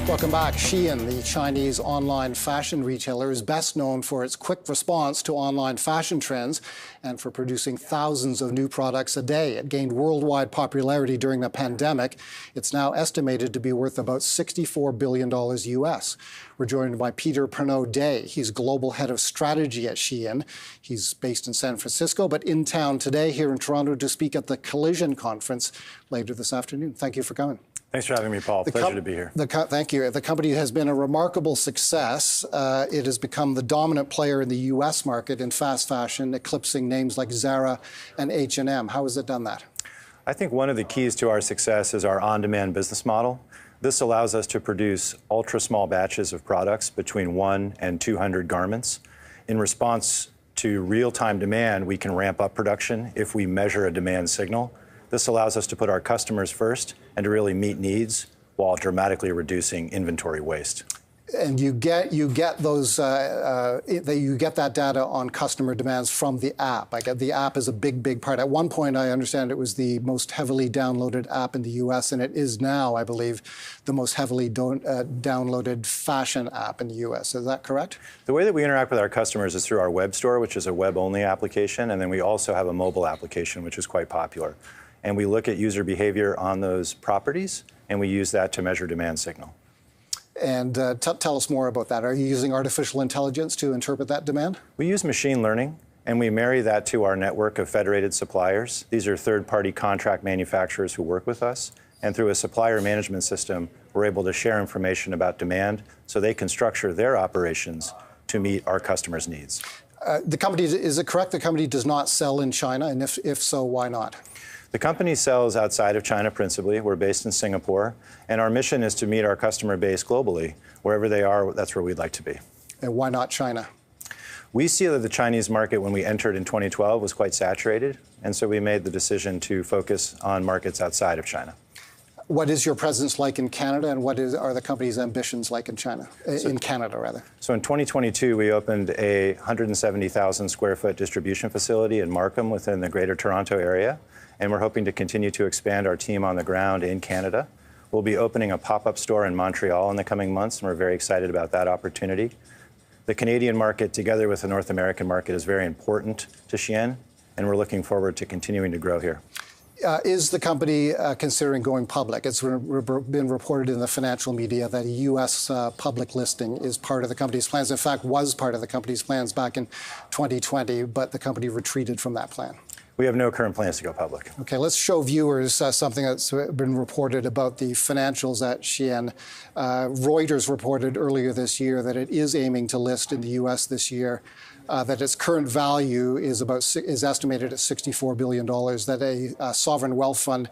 Welcome back. SHEIN, the Chinese online fashion retailer, is best known for its quick response to online fashion trends and for producing thousands of new products a day. It gained worldwide popularity during the pandemic. It's now estimated to be worth about $64 billion US. We're joined by Pernot-Day. He's global head of strategy at SHEIN. He's based in San Francisco, but in town today here in Toronto to speak at the Collision Conference later this afternoon. Thank you for coming. Thanks for having me, Paul. Pleasure to be here. Thank you. The company has been a remarkable success. It has become the dominant player in the U.S. market in fast fashion, eclipsing names like Zara and H&M. How has it done that? I think one of the keys to our success is our on-demand business model. This allows us to produce ultra-small batches of products between 1 and 200 garments. In response to real-time demand, we can ramp up production if we measure a demand signal. This allows us to put our customers first and to really meet needs while dramatically reducing inventory waste. And you get that data on customer demands from the app. The app is a big part. At one point, I understand it was the most heavily downloaded app in the U.S., and it is now, I believe, the most heavily downloaded fashion app in the U.S. Is that correct? The way that we interact with our customers is through our web store, which is a web-only application, and then we also have a mobile application, which is quite popular. And we look at user behavior on those properties, and we use that to measure demand signal. And tell us more about that. Are you using artificial intelligence to interpret that demand? We use machine learning, and we marry that to our network of federated suppliers. These are third-party contract manufacturers who work with us. And through a supplier management system, we're able to share information about demand so they can structure their operations to meet our customers' needs. The company, is it correct the company does not sell in China? And if so, why not? The company sells outside of China principally. We're based in Singapore, and our mission is to meet our customer base globally. Wherever they are, that's where we'd like to be. And why not China? We see that the Chinese market, when we entered in 2012, was quite saturated, and so we made the decision to focus on markets outside of China. What is your presence like in Canada, and what are the company's ambitions like in Canada? So in 2022, we opened a 170,000 square foot distribution facility in Markham within the Greater Toronto area. And we're hoping to continue to expand our team on the ground in Canada. We'll be opening a pop-up store in Montreal in the coming months, and we're very excited about that opportunity. The Canadian market, together with the North American market, is very important to SHEIN, and we're looking forward to continuing to grow here. Is the company considering going public? It's been reported in the financial media that a U.S. public listing is part of the company's plans. In fact, was part of the company's plans back in 2020, but the company retreated from that plan. We have no current plans to go public. Okay, let's show viewers something that's been reported about the financials at SHEIN. Reuters reported earlier this year that it is aiming to list in the U.S. this year, that its current value is estimated at $64 billion, that a sovereign wealth fund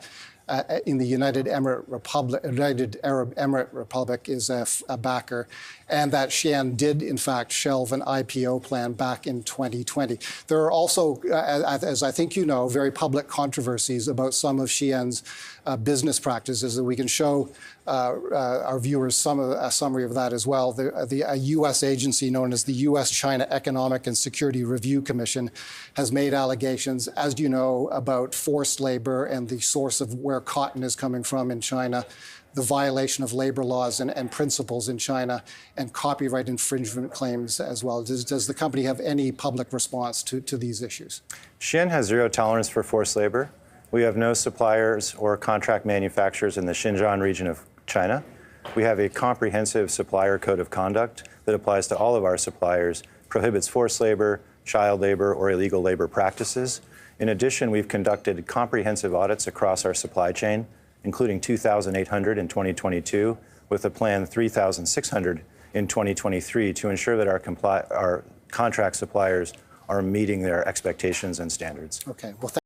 in the United Arab Emirate Republic is a backer, and that SHEIN did, in fact, shelve an IPO plan back in 2020. There are also, as I think you know, very public controversies about some of SHEIN's business practices that we can show our viewers a summary of that as well. A U.S. agency known as the U.S.-China Economic and Security Review Commission has made allegations, as you know, about forced labor and the source of where cotton is coming from in China, the violation of labor laws and principles in China, and copyright infringement claims as well. Does the company have any public response to these issues? SHEIN has zero tolerance for forced labor. We have no suppliers or contract manufacturers in the Xinjiang region of China. We have a comprehensive supplier code of conduct that applies to all of our suppliers, prohibits forced labor, child labor, or illegal labor practices. In addition, we've conducted comprehensive audits across our supply chain, including 2,800 in 2022, with a planned 3,600 in 2023 to ensure that our contract suppliers are meeting their expectations and standards. Okay. Well,